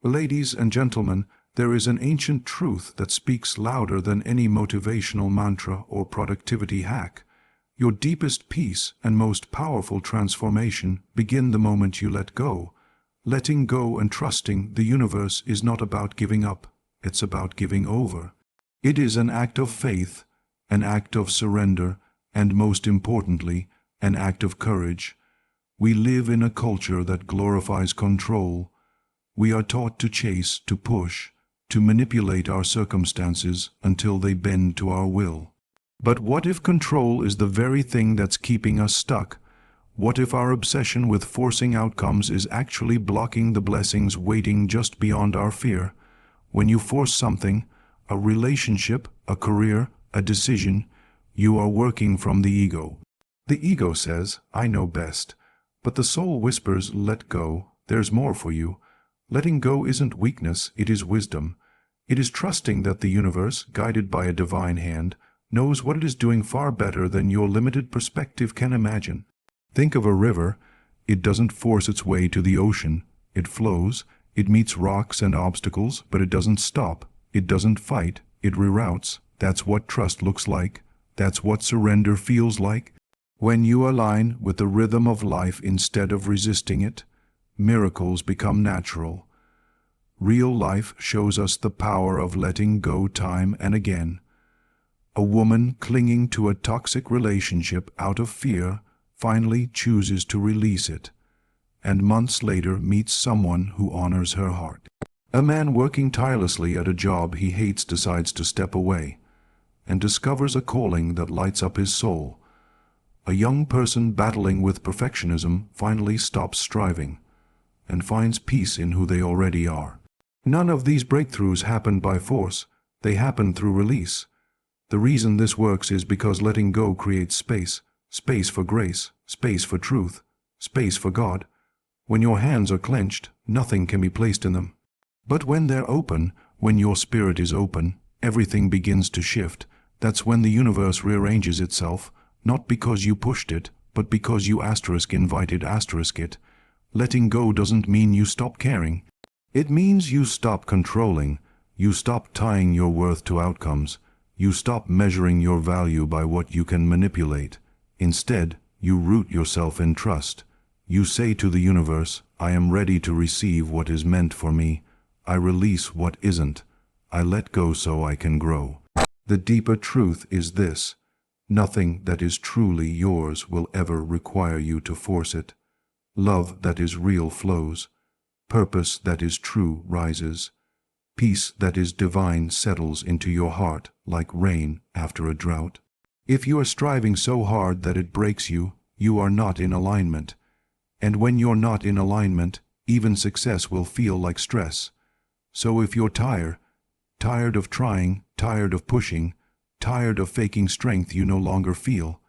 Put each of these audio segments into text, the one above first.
Ladies and gentlemen, there is an ancient truth that speaks louder than any motivational mantra or productivity hack. Your deepest peace and most powerful transformation begin the moment you let go. Letting go and trusting the universe is not about giving up, it's about giving over. It is an act of faith, an act of surrender, and most importantly, an act of courage. We live in a culture that glorifies control. We are taught to chase, to push, to manipulate our circumstances until they bend to our will. But what if control is the very thing that's keeping us stuck? What if our obsession with forcing outcomes is actually blocking the blessings waiting just beyond our fear? When you force something, a relationship, a career, a decision, you are working from the ego. The ego says, "I know best." But the soul whispers, "Let go, there's more for you." Letting go isn't weakness, it is wisdom. It is trusting that the universe, guided by a divine hand, knows what it is doing far better than your limited perspective can imagine. Think of a river. It doesn't force its way to the ocean. It flows, it meets rocks and obstacles, but it doesn't stop. It doesn't fight, it reroutes. That's what trust looks like. That's what surrender feels like. When you align with the rhythm of life instead of resisting it, miracles become natural. Real life shows us the power of letting go time and again. A woman clinging to a toxic relationship out of fear finally chooses to release it, and months later meets someone who honors her heart. A man working tirelessly at a job he hates decides to step away, and discovers a calling that lights up his soul. A young person battling with perfectionism finally stops striving, and finds peace in who they already are. None of these breakthroughs happen by force, they happen through release. The reason this works is because letting go creates space, space for grace, space for truth, space for God. When your hands are clenched, nothing can be placed in them. But when they're open, when your spirit is open, everything begins to shift. That's when the universe rearranges itself, not because you pushed it, but because you invited it. Letting go doesn't mean you stop caring. It means you stop controlling. You stop tying your worth to outcomes. You stop measuring your value by what you can manipulate. Instead, you root yourself in trust. You say to the universe, "I am ready to receive what is meant for me. I release what isn't. I let go so I can grow." The deeper truth is this: nothing that is truly yours will ever require you to force it. Love that is real flows. Purpose that is true rises. Peace that is divine settles into your heart like rain after a drought. If you are striving so hard that it breaks you, you are not in alignment. And when you're not in alignment, even success will feel like stress. So if you're tired of trying, tired of pushing, tired of faking strength you no longer feel,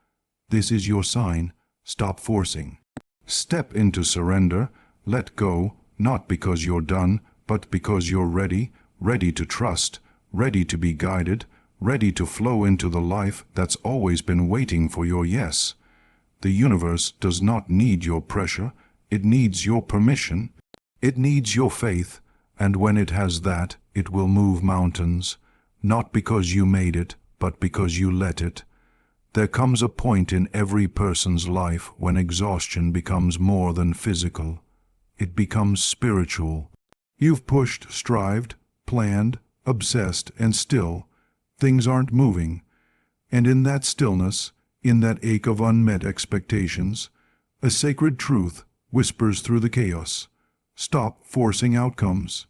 this is your sign. Stop forcing. Step into surrender, let go, not because you're done, but because you're ready, ready to trust, ready to be guided, ready to flow into the life that's always been waiting for your yes. The universe does not need your pressure, it needs your permission. It needs your faith, and when it has that, it will move mountains, not because you made it, but because you let it. There comes a point in every person's life when exhaustion becomes more than physical. It becomes spiritual. You've pushed, strived, planned, obsessed, and still, things aren't moving. And in that stillness, in that ache of unmet expectations, a sacred truth whispers through the chaos. Stop forcing outcomes.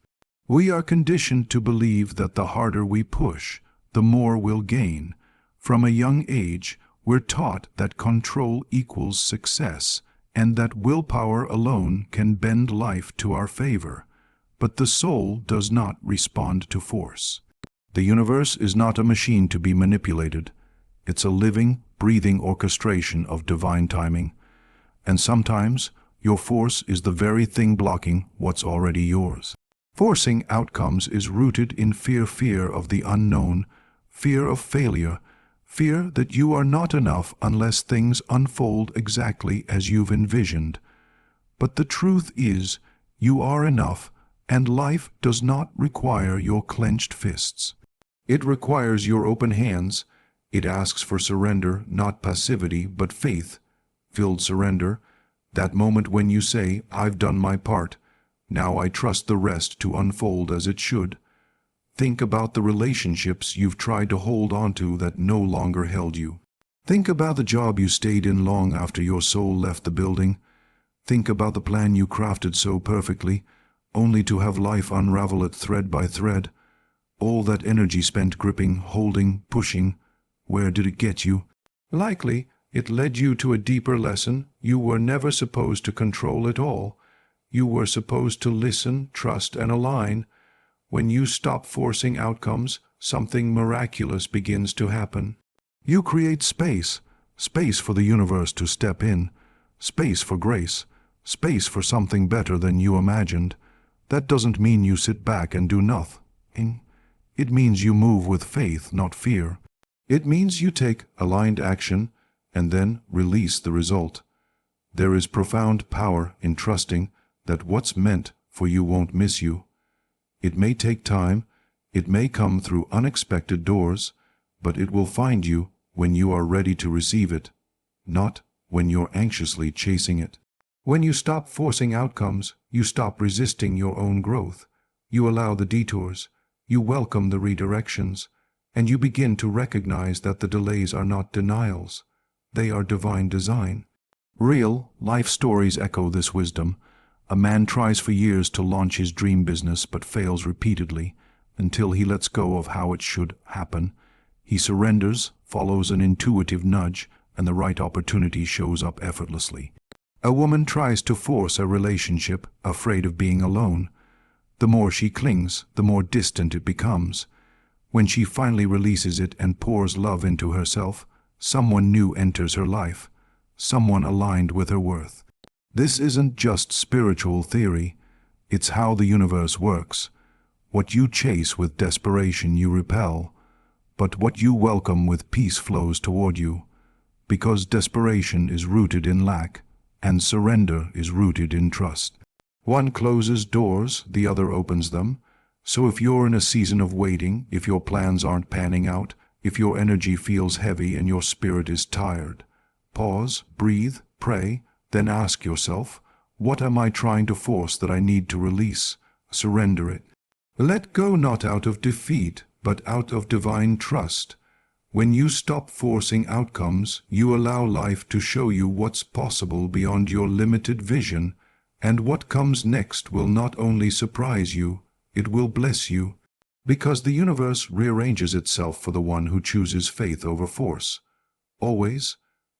We are conditioned to believe that the harder we push, the more we'll gain. From a young age, we're taught that control equals success, and that willpower alone can bend life to our favor. But the soul does not respond to force. The universe is not a machine to be manipulated. It's a living, breathing orchestration of divine timing. And sometimes, your force is the very thing blocking what's already yours. Forcing outcomes is rooted in fear of the unknown, fear of failure, fear that you are not enough unless things unfold exactly as you've envisioned. But the truth is, you are enough, And life does not require your clenched fists. It requires your open hands. It asks for surrender, not passivity, but faith-filled surrender. That moment when you say, "I've done my part. Now I trust the rest to unfold as it should." Think about the relationships you've tried to hold onto that no longer held you. Think about the job you stayed in long after your soul left the building. Think about the plan you crafted so perfectly, only to have life unravel it thread by thread. All that energy spent gripping, holding, pushing, where did it get you? Likely, it led you to a deeper lesson. You were never supposed to control it all. You were supposed to listen, trust, and align. When you stop forcing outcomes, something miraculous begins to happen. You create space for the universe to step in, space for grace, space for something better than you imagined. That doesn't mean you sit back and do nothing. It means you move with faith, not fear. It means you take aligned action and then release the result. There is profound power in trusting that what's meant for you won't miss you. It may take time, it may come through unexpected doors, but it will find you when you are ready to receive it, not when you're anxiously chasing it. When you stop forcing outcomes, you stop resisting your own growth. You allow the detours, you welcome the redirections, and you begin to recognize that the delays are not denials. They are divine design. Real life stories echo this wisdom. A man tries for years to launch his dream business but fails repeatedly until he lets go of how it should happen. He surrenders, follows an intuitive nudge, and the right opportunity shows up effortlessly. A woman tries to force a relationship, afraid of being alone. The more she clings, the more distant it becomes. When she finally releases it and pours love into herself, someone new enters her life, someone aligned with her worth. This isn't just spiritual theory, it's how the universe works. What you chase with desperation you repel, but what you welcome with peace flows toward you, because desperation is rooted in lack, and surrender is rooted in trust. One closes doors, the other opens them. So if you're in a season of waiting, if your plans aren't panning out, if your energy feels heavy and your spirit is tired, pause, breathe, pray, then ask yourself, what am I trying to force that I need to release? Surrender it. Let go not out of defeat, but out of divine trust. When you stop forcing outcomes, you allow life to show you what's possible beyond your limited vision, and what comes next will not only surprise you, it will bless you, because the universe rearranges itself for the one who chooses faith over force. Always,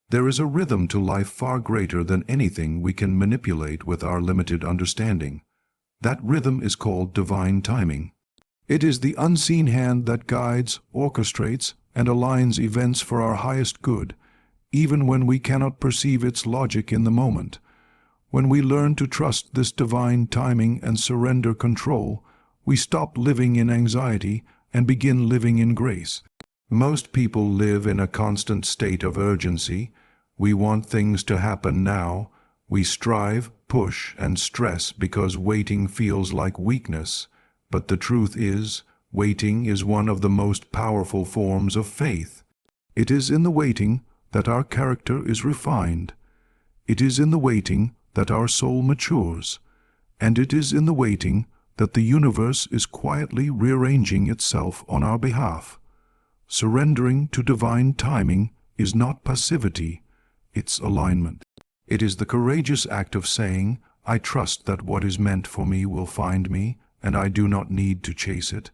there is a rhythm to life far greater than anything we can manipulate with our limited understanding. That rhythm is called divine timing. It is the unseen hand that guides, orchestrates, and aligns events for our highest good, even when we cannot perceive its logic in the moment. When we learn to trust this divine timing and surrender control, we stop living in anxiety and begin living in grace. Most people live in a constant state of urgency. We want things to happen now. We strive, push, and stress because waiting feels like weakness. But the truth is, waiting is one of the most powerful forms of faith. It is in the waiting that our character is refined. It is in the waiting that our soul matures. And it is in the waiting that the universe is quietly rearranging itself on our behalf. Surrendering to divine timing is not passivity, it's alignment. It is the courageous act of saying, I trust that what is meant for me will find me, and I do not need to chase it.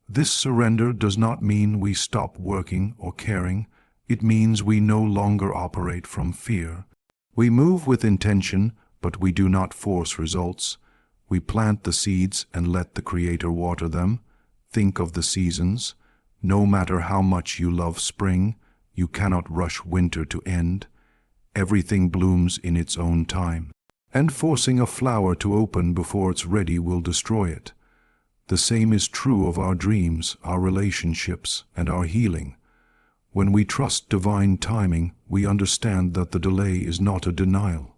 This surrender does not mean we stop working or caring. It means we no longer operate from fear. We move with intention, but we do not force results. We plant the seeds and let the Creator water them. Think of the seasons. No matter how much you love spring, you cannot rush winter to end. Everything blooms in its own time. And forcing a flower to open before it's ready will destroy it. The same is true of our dreams, our relationships, and our healing. When we trust divine timing, we understand that the delay is not a denial.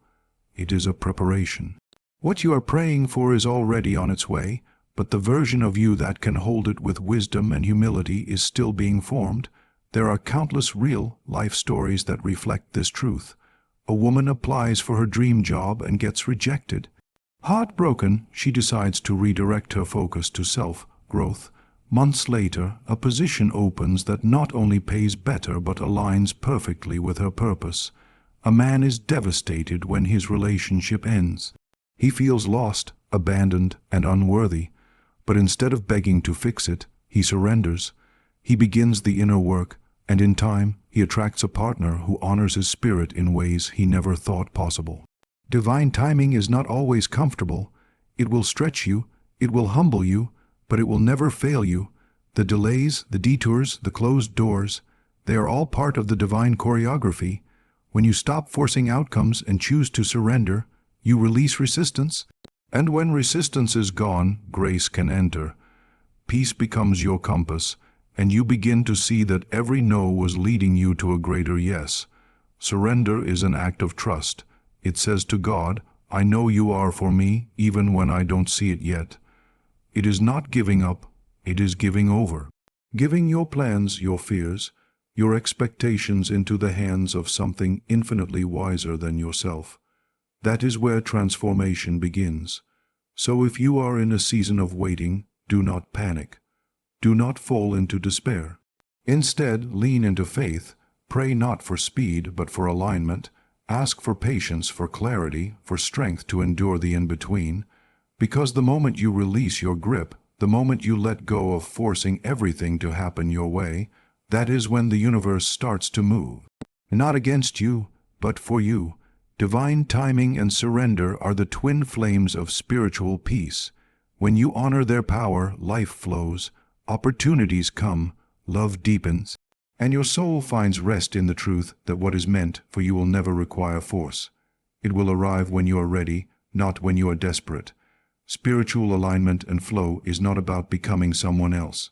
It is a preparation. What you are praying for is already on its way, but the version of you that can hold it with wisdom and humility is still being formed. There are countless real life stories that reflect this truth. A woman applies for her dream job and gets rejected. Heartbroken, she decides to redirect her focus to self-growth. Months later, a position opens that not only pays better but aligns perfectly with her purpose. A man is devastated when his relationship ends. He feels lost, abandoned, and unworthy. But instead of begging to fix it, he surrenders. He begins the inner work, and in time, he attracts a partner who honors his spirit in ways he never thought possible. Divine timing is not always comfortable. It will stretch you, it will humble you, but it will never fail you. The delays, the detours, the closed doors, they are all part of the divine choreography. When you stop forcing outcomes and choose to surrender, you release resistance. And when resistance is gone, grace can enter. Peace becomes your compass, and you begin to see that every no was leading you to a greater yes. Surrender is an act of trust. It says to God, I know you are for me, even when I don't see it yet. It is not giving up, it is giving over. Giving your plans, your fears, your expectations into the hands of something infinitely wiser than yourself. That is where transformation begins. So if you are in a season of waiting, do not panic. Do not fall into despair. Instead, lean into faith. Pray not for speed, but for alignment. Ask for patience, for clarity, for strength to endure the in-between. Because the moment you release your grip, the moment you let go of forcing everything to happen your way, that is when the universe starts to move. Not against you, but for you. Divine timing and surrender are the twin flames of spiritual peace. When you honor their power, life flows, opportunities come, love deepens, and your soul finds rest in the truth that what is meant for you will never require force. It will arrive when you are ready, not when you are desperate. Spiritual alignment and flow is not about becoming someone else.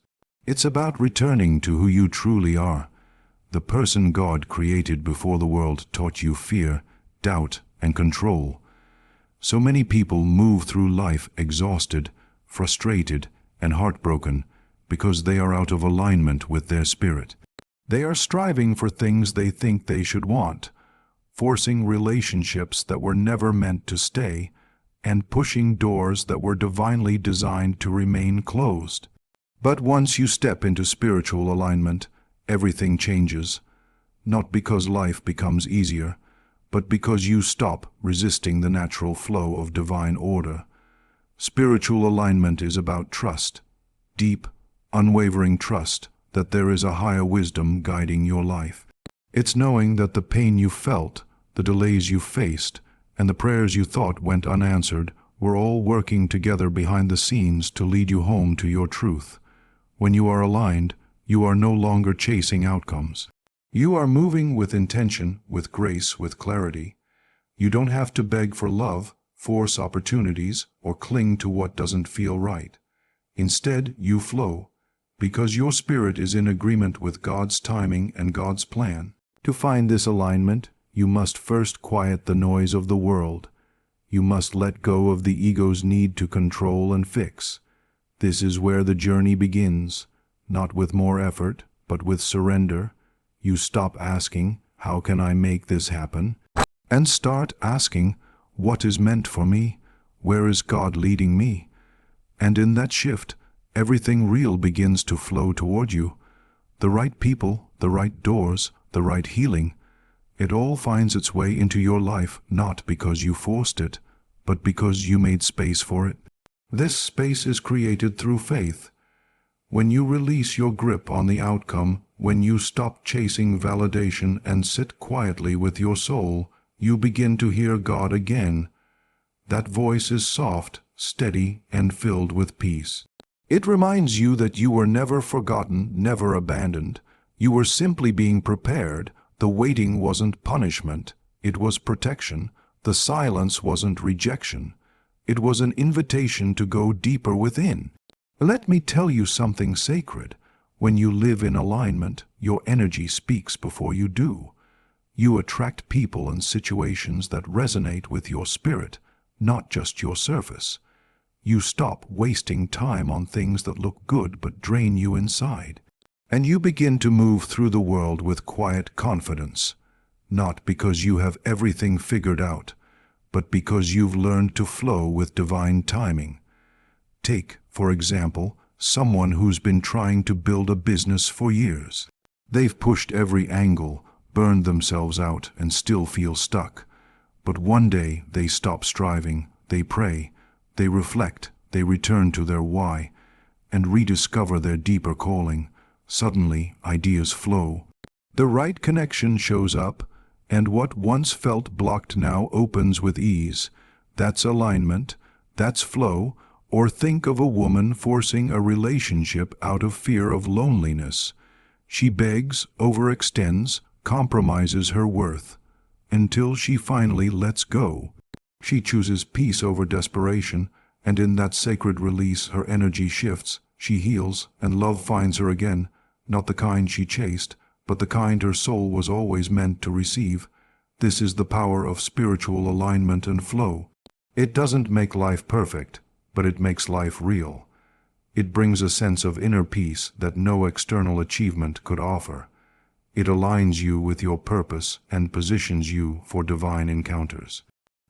It's about returning to who you truly are. The person God created before the world taught you fear, doubt, and control. So many people move through life exhausted, frustrated, and heartbroken because they are out of alignment with their spirit. They are striving for things they think they should want, forcing relationships that were never meant to stay, and pushing doors that were divinely designed to remain closed. But once you step into spiritual alignment, everything changes, not because life becomes easier, but because you stop resisting the natural flow of divine order. Spiritual alignment is about trust, deep, unwavering trust that there is a higher wisdom guiding your life. It's knowing that the pain you felt, the delays you faced, and the prayers you thought went unanswered were all working together behind the scenes to lead you home to your truth. When you are aligned, you are no longer chasing outcomes. You are moving with intention, with grace, with clarity. You don't have to beg for love, force opportunities, or cling to what doesn't feel right. Instead, you flow, because your spirit is in agreement with God's timing and God's plan. To find this alignment, you must first quiet the noise of the world. You must let go of the ego's need to control and fix. This is where the journey begins, not with more effort, but with surrender. You stop asking, how can I make this happen? And start asking, what is meant for me? Where is God leading me? And in that shift, everything real begins to flow toward you. The right people, the right doors, the right healing. It all finds its way into your life, not because you forced it, but because you made space for it. This space is created through faith. When you release your grip on the outcome, when you stop chasing validation and sit quietly with your soul, you begin to hear God again. That voice is soft, steady, and filled with peace. It reminds you that you were never forgotten, never abandoned. You were simply being prepared. The waiting wasn't punishment, it was protection. The silence wasn't rejection. It was an invitation to go deeper within. Let me tell you something sacred. When you live in alignment, your energy speaks before you do. You attract people and situations that resonate with your spirit, not just your surface. You stop wasting time on things that look good but drain you inside. And you begin to move through the world with quiet confidence, not because you have everything figured out, but because you've learned to flow with divine timing. Take, for example, someone who's been trying to build a business for years. They've pushed every angle, burned themselves out, and still feel stuck. But one day they stop striving, they pray, they reflect, they return to their why, and rediscover their deeper calling. Suddenly, ideas flow. The right connection shows up, and what once felt blocked now opens with ease. That's alignment, that's flow. Or think of a woman forcing a relationship out of fear of loneliness. She begs, overextends, compromises her worth, until she finally lets go. She chooses peace over desperation, and in that sacred release her energy shifts, she heals, and love finds her again, not the kind she chased, but the kind her soul was always meant to receive. This is the power of spiritual alignment and flow. It doesn't make life perfect, but it makes life real. It brings a sense of inner peace that no external achievement could offer. It aligns you with your purpose and positions you for divine encounters.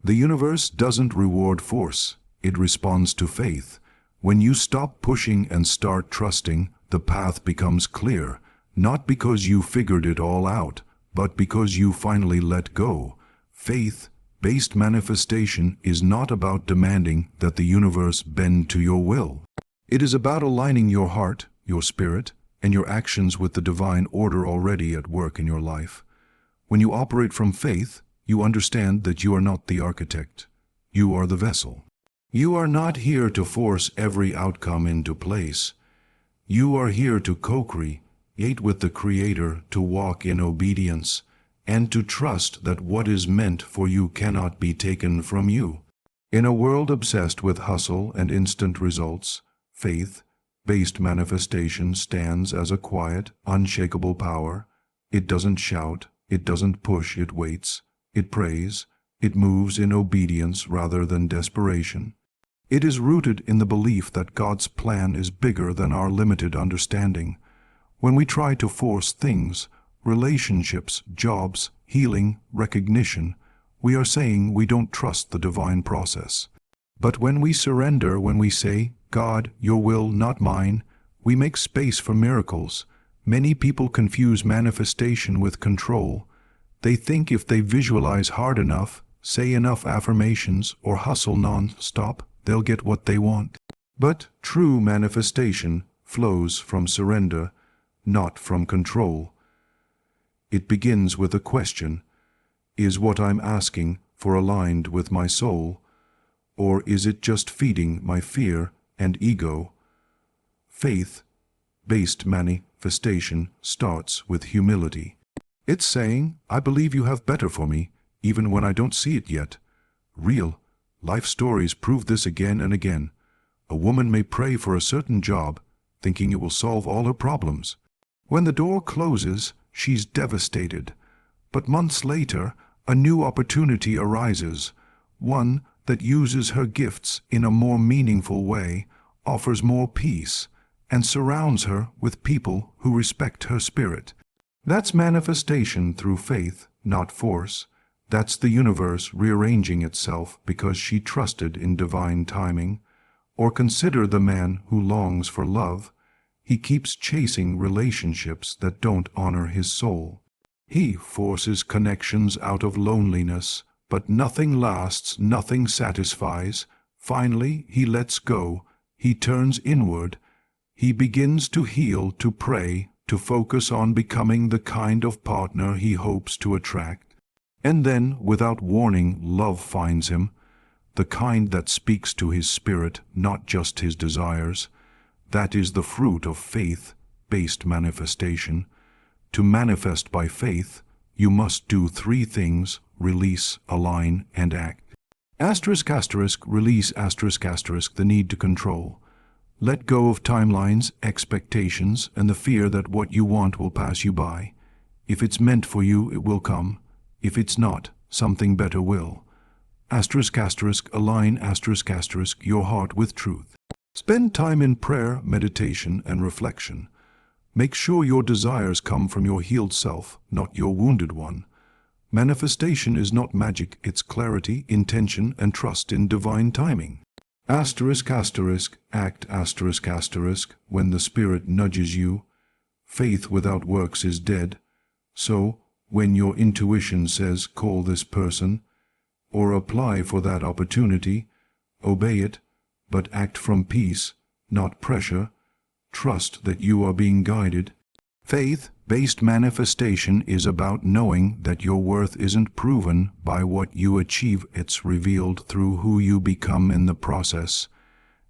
The universe doesn't reward force, it responds to faith. When you stop pushing and start trusting, the path becomes clear, not because you figured it all out, but because you finally let go. Faith-based manifestation is not about demanding that the universe bend to your will. It is about aligning your heart, your spirit, and your actions with the divine order already at work in your life. When you operate from faith, you understand that you are not the architect. You are the vessel. You are not here to force every outcome into place. You are here to co-create with the Creator, to walk in obedience, and to trust that what is meant for you cannot be taken from you. In a world obsessed with hustle and instant results, faith-based manifestation stands as a quiet, unshakable power. It doesn't shout, it doesn't push, it waits, it prays, it moves in obedience rather than desperation. It is rooted in the belief that God's plan is bigger than our limited understanding. When we try to force things, relationships, jobs, healing, recognition, we are saying we don't trust the divine process. But when we surrender, when we say, God, your will, not mine, we make space for miracles. Many people confuse manifestation with control. They think if they visualize hard enough, say enough affirmations, or hustle non-stop, they'll get what they want. But true manifestation flows from surrender, not from control. It begins with a question. Is what I'm asking for aligned with my soul? Or is it just feeding my fear and ego? Faith-based manifestation starts with humility. It's saying, I believe you have better for me, even when I don't see it yet. Real life stories prove this again and again. A woman may pray for a certain job, thinking it will solve all her problems. When the door closes, she's devastated. But months later, a new opportunity arises, one that uses her gifts in a more meaningful way, offers more peace, and surrounds her with people who respect her spirit. That's manifestation through faith, not force. That's the universe rearranging itself because she trusted in divine timing. Or consider the man who longs for love. He keeps chasing relationships that don't honor his soul. He forces connections out of loneliness, but nothing lasts, nothing satisfies. Finally, he lets go. He turns inward. He begins to heal, to pray, to focus on becoming the kind of partner he hopes to attract. And then, without warning, love finds him, the kind that speaks to his spirit, not just his desires. That is the fruit of faith-based manifestation. To manifest by faith, you must do three things: release, align, and act. Release, the need to control. Let go of timelines, expectations, and the fear that what you want will pass you by. If it's meant for you, it will come. If it's not, something better will. Align your heart with truth. Spend time in prayer, meditation, and reflection. Make sure your desires come from your healed self, not your wounded one. Manifestation is not magic, it's clarity, intention, and trust in divine timing. Act when the Spirit nudges you. Faith without works is dead. So, when your intuition says, call this person, or apply for that opportunity, obey it, but act from peace, not pressure. Trust that you are being guided. Faith-based manifestation is about knowing that your worth isn't proven by what you achieve, it's revealed through who you become in the process.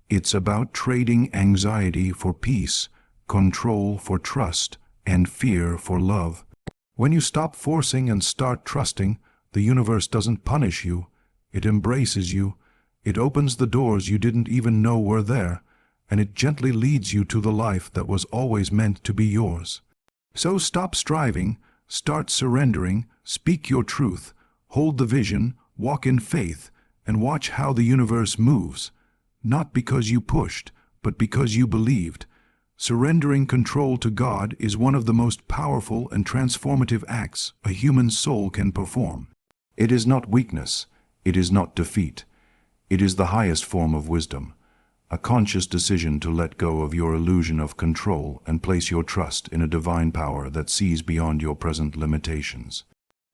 It's about trading anxiety for peace, control for trust, and fear for love. When you stop forcing and start trusting, the universe doesn't punish you, it embraces you. It opens the doors you didn't even know were there, and it gently leads you to the life that was always meant to be yours. So stop striving, start surrendering, speak your truth, hold the vision, walk in faith, and watch how the universe moves. Not because you pushed, but because you believed. Surrendering control to God is one of the most powerful and transformative acts a human soul can perform. It is not weakness, it is not defeat. It is the highest form of wisdom, a conscious decision to let go of your illusion of control and place your trust in a divine power that sees beyond your present limitations.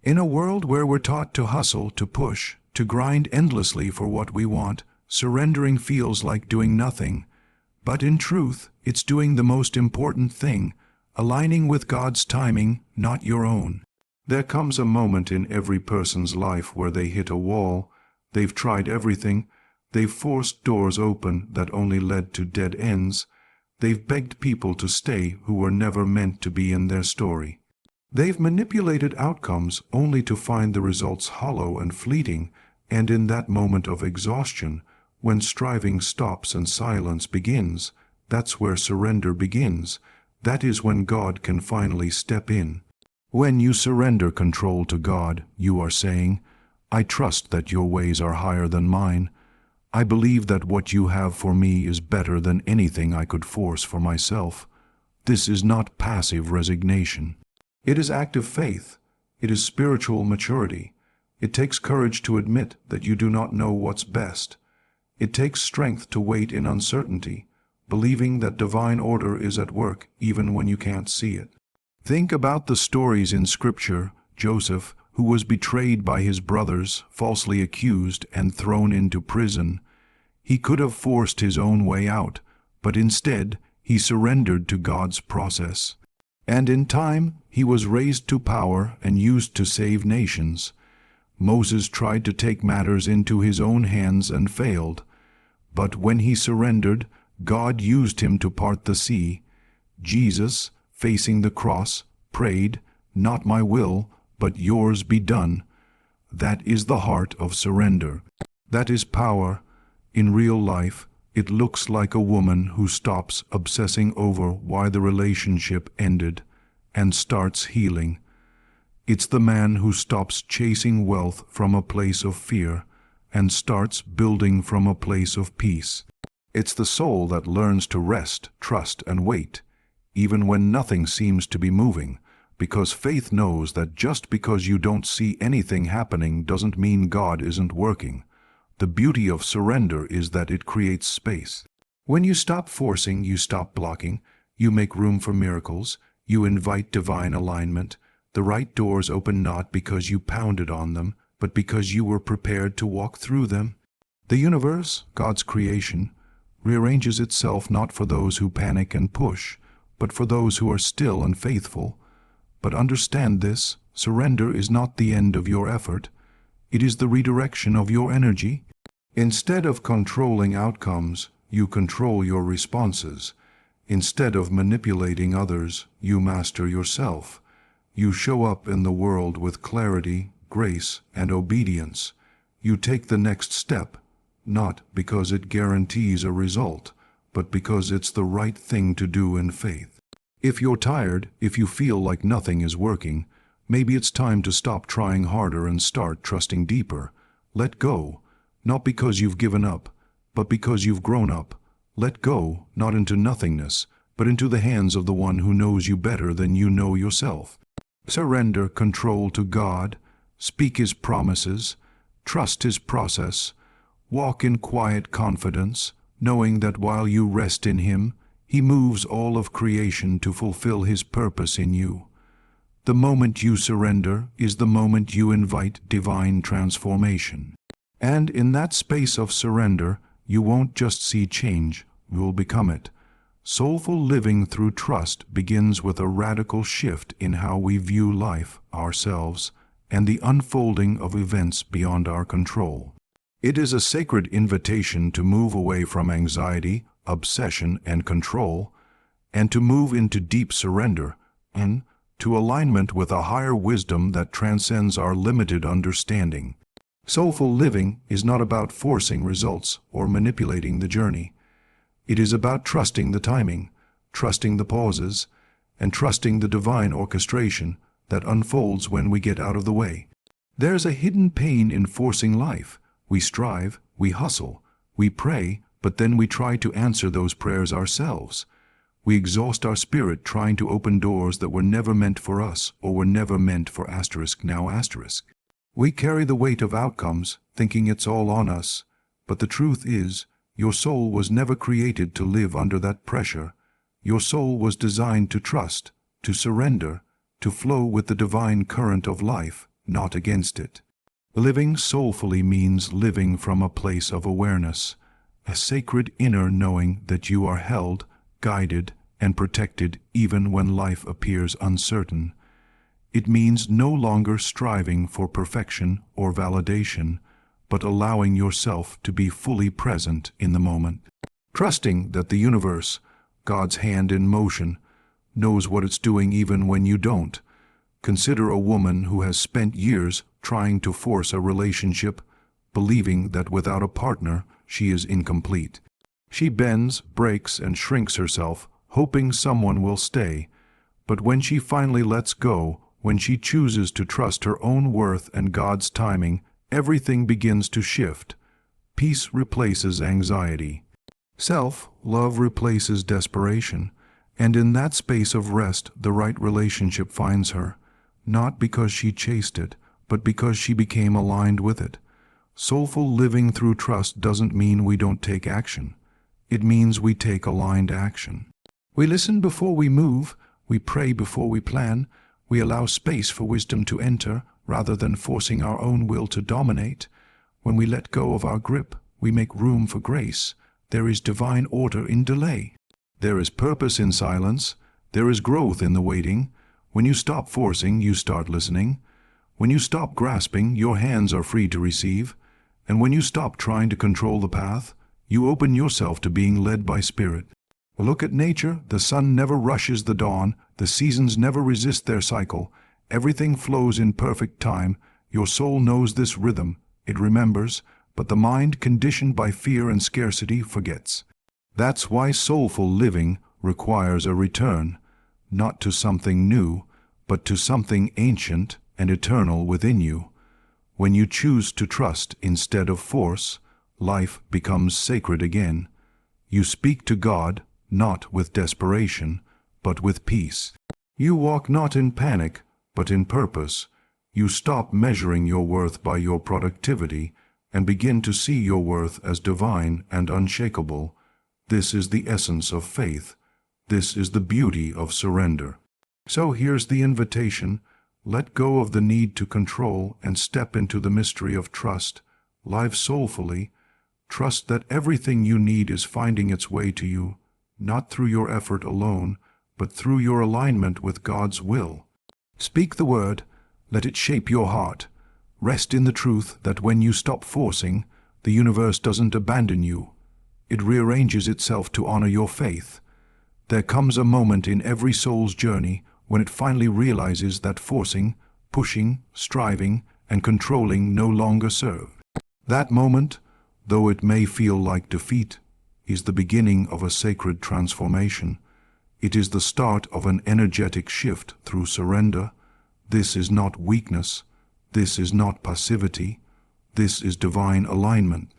In a world where we're taught to hustle, to push, to grind endlessly for what we want, surrendering feels like doing nothing. But in truth, it's doing the most important thing, aligning with God's timing, not your own. There comes a moment in every person's life where they hit a wall. They've tried everything. They've forced doors open that only led to dead ends. They've begged people to stay who were never meant to be in their story. They've manipulated outcomes only to find the results hollow and fleeting, and in that moment of exhaustion, when striving stops and silence begins, that's where surrender begins. That is when God can finally step in. When you surrender control to God, you are saying, I trust that your ways are higher than mine. I believe that what you have for me is better than anything I could force for myself. This is not passive resignation. It is active faith. It is spiritual maturity. It takes courage to admit that you do not know what's best. It takes strength to wait in uncertainty, believing that divine order is at work even when you can't see it. Think about the stories in Scripture. Joseph, who was betrayed by his brothers, falsely accused, and thrown into prison. He could have forced his own way out, but instead he surrendered to God's process. And in time, he was raised to power and used to save nations. Moses tried to take matters into his own hands and failed. But when he surrendered, God used him to part the sea. Jesus, facing the cross, prayed, "Not my will, but yours be done." That is the heart of surrender. That is power. In real life, it looks like a woman who stops obsessing over why the relationship ended and starts healing. It's the man who stops chasing wealth from a place of fear and starts building from a place of peace. It's the soul that learns to rest, trust, and wait, even when nothing seems to be moving, because faith knows that just because you don't see anything happening doesn't mean God isn't working. The beauty of surrender is that it creates space. When you stop forcing, you stop blocking, you make room for miracles, you invite divine alignment. The right doors open not because you pounded on them, but because you were prepared to walk through them. The universe, God's creation, rearranges itself not for those who panic and push, but for those who are still and faithful. But understand this, surrender is not the end of your effort. It is the redirection of your energy. Instead of controlling outcomes, you control your responses. Instead of manipulating others, you master yourself. You show up in the world with clarity, grace, and obedience. You take the next step, not because it guarantees a result, but because it's the right thing to do in faith. If you're tired, if you feel like nothing is working, maybe it's time to stop trying harder and start trusting deeper. Let go, not because you've given up, but because you've grown up. Let go, not into nothingness, but into the hands of the one who knows you better than you know yourself. Surrender control to God, speak His promises, trust His process, walk in quiet confidence, knowing that while you rest in Him, He moves all of creation to fulfill His purpose in you. The moment you surrender is the moment you invite divine transformation. And in that space of surrender, you won't just see change, you will become it. Soulful living through trust begins with a radical shift in how we view life, ourselves, and the unfolding of events beyond our control. It is a sacred invitation to move away from anxiety, obsession, and control, and to move into deep surrender, and to alignment with a higher wisdom that transcends our limited understanding. Soulful living is not about forcing results or manipulating the journey. It is about trusting the timing, trusting the pauses, and trusting the divine orchestration that unfolds when we get out of the way. There's a hidden pain in forcing life. We strive, we hustle, we pray, but then we try to answer those prayers ourselves. We exhaust our spirit trying to open doors that were never meant for us or were never meant for now. We carry the weight of outcomes, thinking it's all on us, but the truth is, your soul was never created to live under that pressure. Your soul was designed to trust, to surrender, to flow with the divine current of life, not against it. Living soulfully means living from a place of awareness, a sacred inner knowing that you are held, guided, and protected even when life appears uncertain. It means no longer striving for perfection or validation, but allowing yourself to be fully present in the moment. Trusting that the universe, God's hand in motion, knows what it's doing even when you don't. Consider a woman who has spent years trying to force a relationship, believing that without a partner she is incomplete. She bends, breaks, and shrinks herself, hoping someone will stay. But when she finally lets go, when she chooses to trust her own worth and God's timing, everything begins to shift. Peace replaces anxiety. Self-love replaces desperation. And in that space of rest, the right relationship finds her, not because she chased it, but because she became aligned with it. Soulful living through trust doesn't mean we don't take action. It means we take aligned action. We listen before we move, we pray before we plan, we allow space for wisdom to enter rather than forcing our own will to dominate. When we let go of our grip, we make room for grace. There is divine order in delay. There is purpose in silence. There is growth in the waiting. When you stop forcing, you start listening. When you stop grasping, your hands are free to receive. And when you stop trying to control the path, you open yourself to being led by Spirit. Look at nature. The sun never rushes the dawn. The seasons never resist their cycle. Everything flows in perfect time. Your soul knows this rhythm. It remembers, but the mind, conditioned by fear and scarcity, forgets. That's why soulful living requires a return, not to something new, but to something ancient and eternal within you. When you choose to trust instead of force, life becomes sacred again. You speak to God, not with desperation, but with peace. You walk not in panic, but in purpose. You stop measuring your worth by your productivity and begin to see your worth as divine and unshakable. This is the essence of faith. This is the beauty of surrender. So here's the invitation. Let go of the need to control and step into the mystery of trust. Live soulfully. Trust that everything you need is finding its way to you, not through your effort alone, but through your alignment with God's will. Speak the word. Let it shape your heart. Rest in the truth that when you stop forcing, the universe doesn't abandon you. It rearranges itself to honor your faith. There comes a moment in every soul's journey when it finally realizes that forcing, pushing, striving, and controlling no longer serve. That moment, though it may feel like defeat, is the beginning of a sacred transformation. It is the start of an energetic shift through surrender. This is not weakness. This is not passivity. This is divine alignment.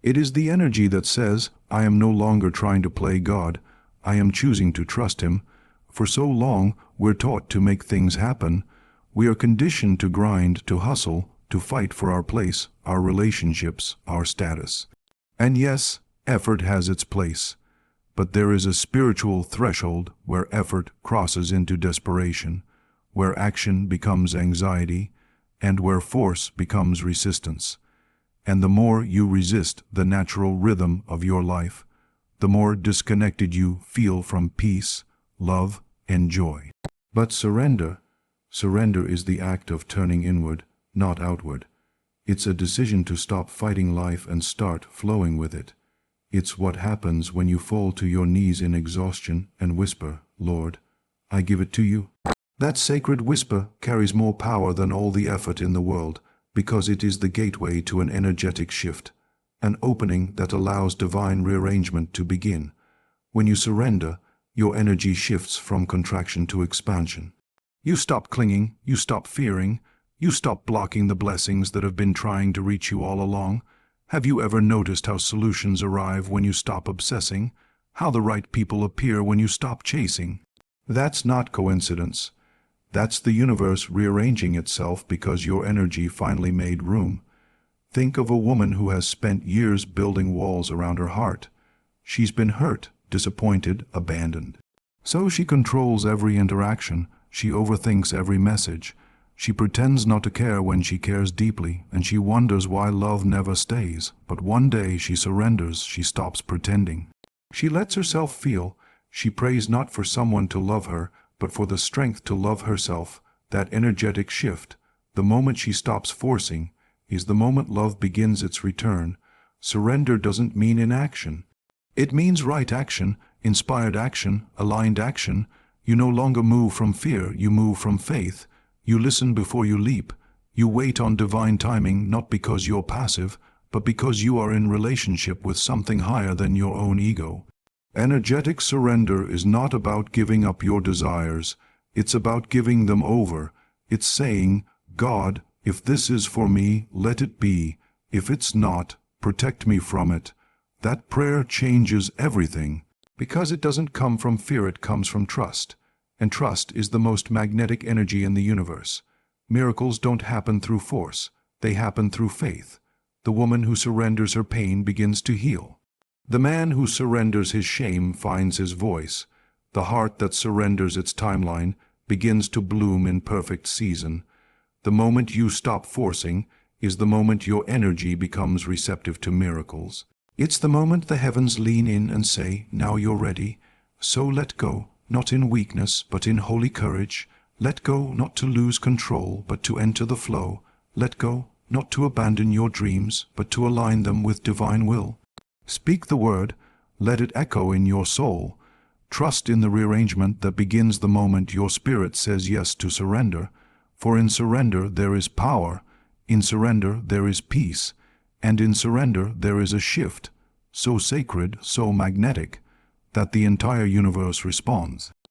It is the energy that says, I am no longer trying to play God, I am choosing to trust Him. For so long, we're taught to make things happen. We are conditioned to grind, to hustle, to fight for our place, our relationships, our status. And yes, effort has its place. But there is a spiritual threshold where effort crosses into desperation, where action becomes anxiety, and where force becomes resistance. And the more you resist the natural rhythm of your life, the more disconnected you feel from peace, love, and joy. But surrender is the act of turning inward, not outward. It's a decision to stop fighting life and start flowing with it. It's what happens when you fall to your knees in exhaustion and whisper, Lord, I give it to you. That sacred whisper carries more power than all the effort in the world, because it is the gateway to an energetic shift, an opening that allows divine rearrangement to begin. When you surrender, your energy shifts from contraction to expansion. You stop clinging, you stop fearing, you stop blocking the blessings that have been trying to reach you all along. Have you ever noticed how solutions arrive when you stop obsessing? How the right people appear when you stop chasing? That's not coincidence. That's the universe rearranging itself because your energy finally made room. Think of a woman who has spent years building walls around her heart. She's been hurt, disappointed, abandoned. So she controls every interaction, she overthinks every message. She pretends not to care when she cares deeply, and she wonders why love never stays. But one day she surrenders, she stops pretending. She lets herself feel. She prays not for someone to love her, but for the strength to love herself. That energetic shift, the moment she stops forcing, is the moment love begins its return. Surrender doesn't mean inaction. It means right action, inspired action, aligned action. You no longer move from fear, you move from faith. You listen before you leap. You wait on divine timing, not because you're passive, but because you are in relationship with something higher than your own ego. Energetic surrender is not about giving up your desires. It's about giving them over. It's saying, God, if this is for me, let it be. If it's not, protect me from it. That prayer changes everything. Because it doesn't come from fear, it comes from trust. And trust is the most magnetic energy in the universe. Miracles don't happen through force. They happen through faith. The woman who surrenders her pain begins to heal. The man who surrenders his shame finds his voice. The heart that surrenders its timeline begins to bloom in perfect season. The moment you stop forcing is the moment your energy becomes receptive to miracles. It's the moment the heavens lean in and say, now you're ready. So let go, not in weakness, but in holy courage. Let go not to lose control, but to enter the flow. Let go not to abandon your dreams, but to align them with divine will. Speak the word, let it echo in your soul. Trust in the rearrangement that begins the moment your spirit says yes to surrender. For in surrender there is power, in surrender there is peace, and in surrender there is a shift, so sacred, so magnetic, that the entire universe responds.